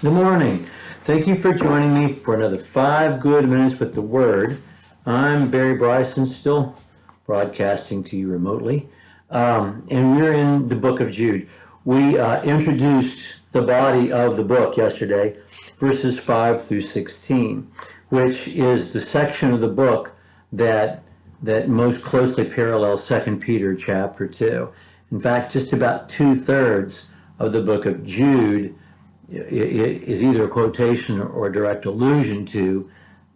Good morning. Thank you for joining me for another 5 good minutes with the Word. I'm Barry Bryson, still broadcasting to you remotely, and we're in the book of Jude. We introduced the body of the book yesterday, verses 5 through 16, which is the section of the book that most closely parallels 2 Peter chapter 2. In fact, just about 2/3 of the book of Jude is either a quotation or a direct allusion to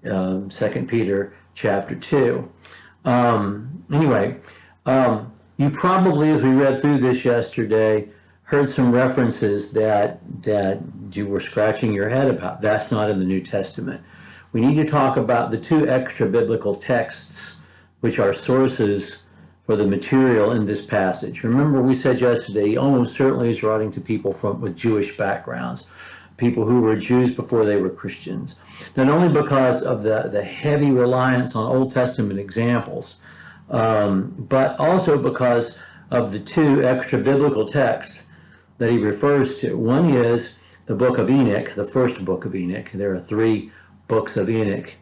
2 Peter chapter 2. Anyway, you probably, as we read through this yesterday, heard some references that you were scratching your head about. That's not in the New Testament. We need to talk about the two extra biblical texts, which are sources for the material in this passage. Remember, we said yesterday, he almost certainly is writing to people with Jewish backgrounds, people who were Jews before they were Christians. Not only because of the heavy reliance on Old Testament examples, but also because of the two extra biblical texts that he refers to. One is the book of Enoch, the first book of Enoch. There are 3 books of Enoch,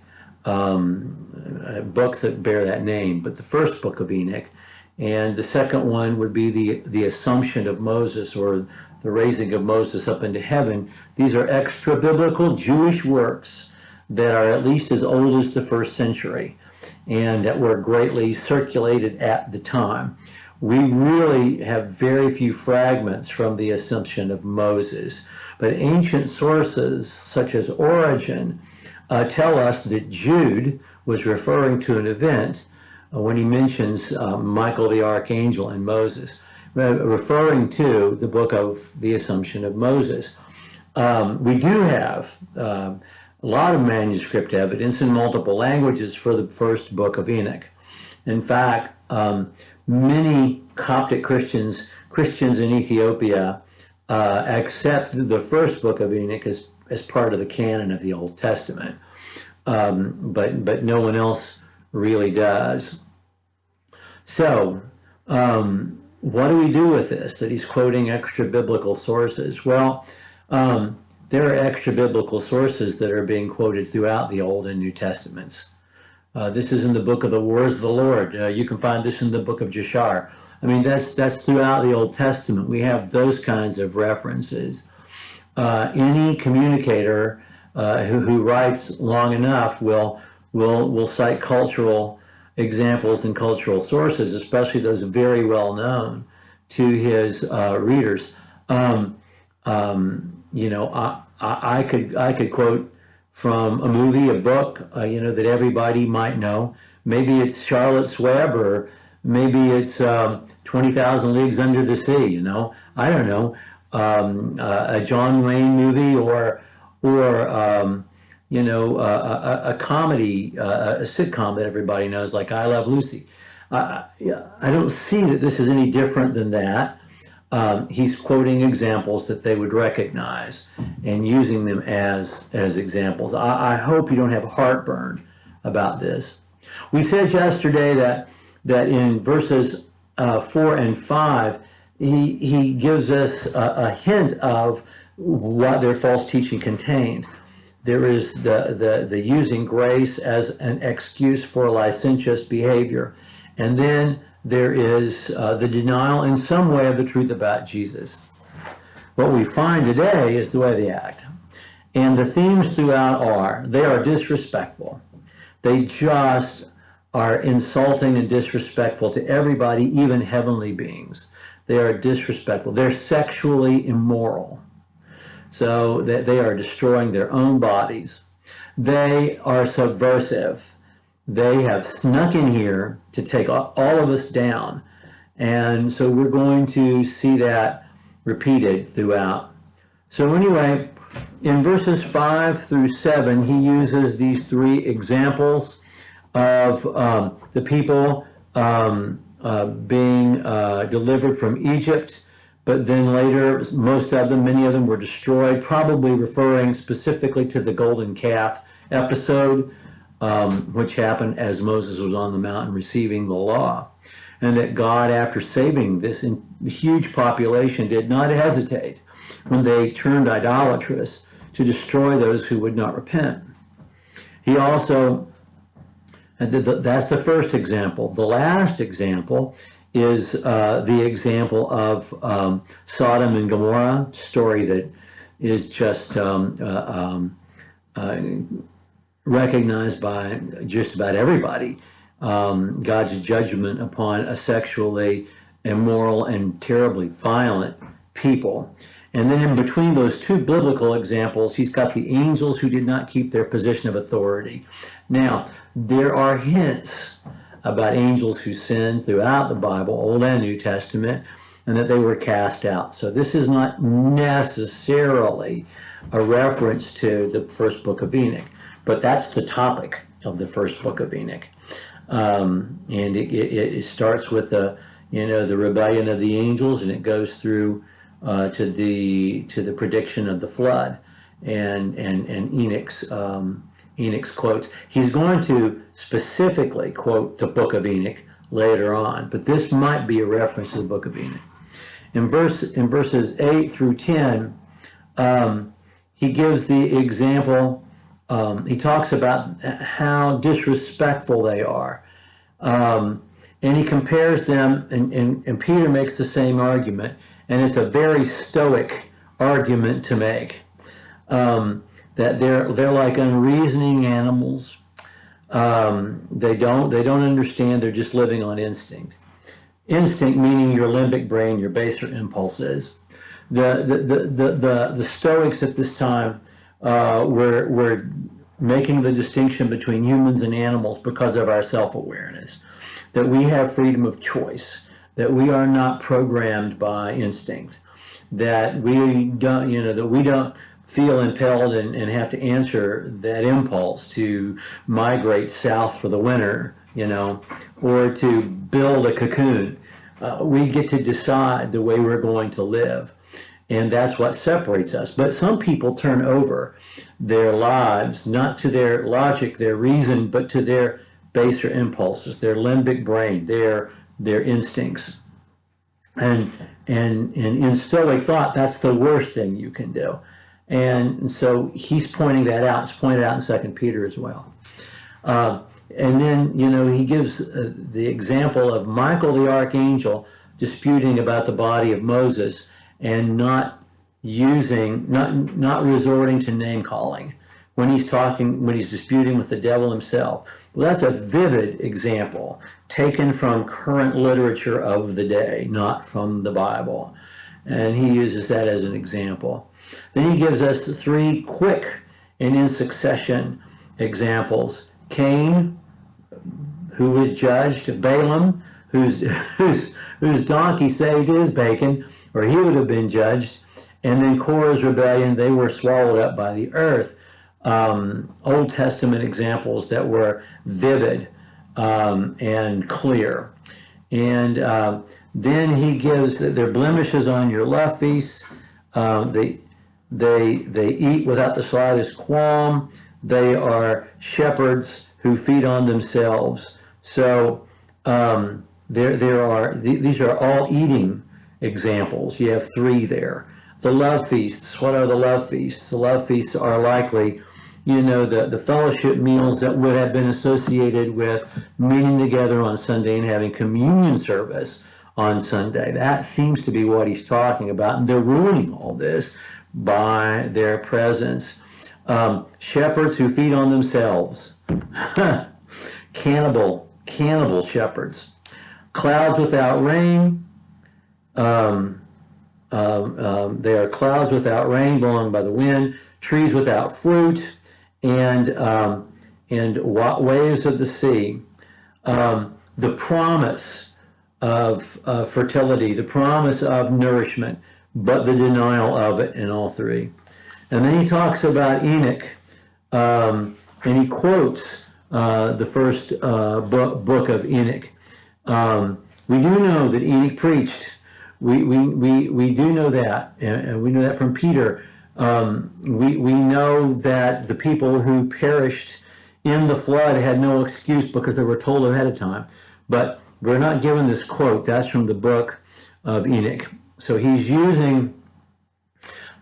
books that bear that name, but the first book of Enoch, and the second one would be the Assumption of Moses, or the raising of Moses up into heaven. These are extra biblical Jewish works that are at least as old as the first century and that were greatly circulated at the time. We really have very few fragments from the Assumption of Moses, but ancient sources such as Origen tell us that Jude was referring to an event when he mentions Michael the archangel and Moses, referring to the book of the Assumption of Moses. We do have a lot of manuscript evidence in multiple languages for the first book of Enoch. In fact, many Coptic Christians in Ethiopia accept the first book of Enoch as part of the canon of the Old Testament, but no one else really does. So, what do we do with this, that he's quoting extra biblical sources? Well, there are extra biblical sources that are being quoted throughout the Old and New Testaments. This is in the book of the Words of the Lord. You can find this in the book of Jashar. I mean, that's throughout the Old Testament. We have those kinds of references. Any communicator who writes long enough will cite cultural examples and cultural sources, especially those very well known to his readers. I could quote from a movie, a book, that everybody might know. Maybe it's Charlotte's Web, or maybe it's 20,000 Leagues Under the Sea. I don't know, a John Wayne movie, or a comedy, a sitcom that everybody knows, like I Love Lucy. I don't see that this is any different than that. He's quoting examples that they would recognize and using them as examples. I hope you don't have heartburn about this. We said yesterday that in verses 4 and 5, he gives us a hint of what their false teaching contained. There is the using grace as an excuse for licentious behavior. And then there is the denial in some way of the truth about Jesus. What we find today is the way they act. And the themes throughout they are disrespectful. They just are insulting and disrespectful to everybody, even heavenly beings. They are disrespectful. They're sexually immoral. So that they are destroying their own bodies. They are subversive. They have snuck in here to take all of us down. And so we're going to see that repeated throughout. So anyway, in verses 5 through 7, he uses these 3 examples of the people being delivered from Egypt. But then later, many of them were destroyed, probably referring specifically to the golden calf episode, which happened as Moses was on the mountain receiving the law. And that God, after saving this huge population, did not hesitate when they turned idolatrous to destroy those who would not repent. He also, that's the first example. The last example is the example of Sodom and Gomorrah, story that is just recognized by just about everybody. God's judgment upon a sexually immoral and terribly violent people. And then in between those two biblical examples, he's got the angels who did not keep their position of authority. Now, there are hints about angels who sinned throughout the Bible, Old and New Testament, and that they were cast out. So this is not necessarily a reference to the first book of Enoch, but that's the topic of the first book of Enoch. And it starts with the rebellion of the angels, and it goes through to the prediction of the flood, and Enoch's quotes. He's going to specifically quote the book of Enoch later on, but this might be a reference to the book of Enoch. In verses 8 through 10, he gives the example. He talks about how disrespectful they are, and he compares them. And Peter makes the same argument, and it's a very stoic argument to make. That they're like unreasoning animals. They don't understand. They're just living on instinct. Instinct meaning your limbic brain, your baser impulses. The Stoics at this time were making the distinction between humans and animals because of our self-awareness, that we have freedom of choice, that we are not programmed by instinct, that we don't feel impelled and have to answer that impulse to migrate south for the winter, or to build a cocoon. We get to decide the way we're going to live, and that's what separates us. But some people turn over their lives, not to their logic, their reason, but to their baser impulses, their limbic brain, their instincts. And in Stoic thought, that's the worst thing you can do. And so he's pointing that out. It's pointed out in 2 Peter as well. And then, he gives the example of Michael the archangel disputing about the body of Moses and not resorting to name calling when he's disputing with the devil himself. Well, that's a vivid example taken from current literature of the day, not from the Bible. And he uses that as an example. Then he gives us 3 quick and in succession examples. Cain, who was judged, Balaam, whose donkey saved his bacon, or he would have been judged, and then Korah's rebellion, they were swallowed up by the earth. Old Testament examples that were vivid and clear. And then he gives their blemishes on your love feasts. They eat without the slightest qualm. They are shepherds who feed on themselves. So these are all eating examples. You have 3 there. The love feasts. What are the love feasts? The love feasts are likely, the fellowship meals that would have been associated with meeting together on Sunday and having communion service on Sunday. That seems to be what he's talking about, and they're ruining all this by their presence. Shepherds who feed on themselves. Cannibal shepherds. Clouds without rain. They are clouds without rain blowing by the wind. Trees without fruit, and waves of the sea. The promise of fertility, the promise of nourishment, but the denial of it in all 3. And then he talks about Enoch, and he quotes the first book of Enoch. We do know that Enoch preached. We do know that, and we know that from Peter. We know that the people who perished in the flood had no excuse because they were told ahead of time. But we're not given this quote. That's from the book of Enoch. So he's using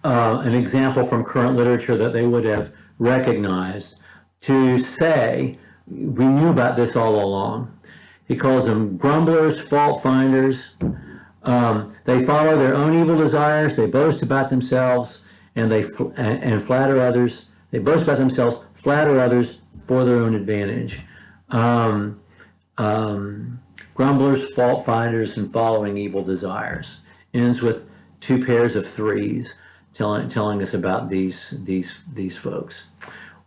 an example from current literature that they would have recognized to say, we knew about this all along. He calls them grumblers, fault finders. They follow their own evil desires. They boast about themselves and and flatter others. They boast about themselves, flatter others for their own advantage. Grumblers, fault finders, and following evil desires. Ends with two pairs of threes, telling us about these folks.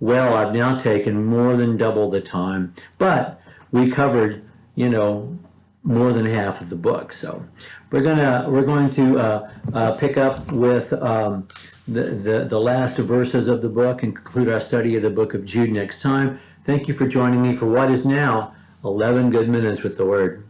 Well, I've now taken more than double the time, but we covered, more than half of the book. So we're going to pick up with the last verses of the book and conclude our study of the book of Jude next time. Thank you for joining me for what is now 11 good minutes with the Word.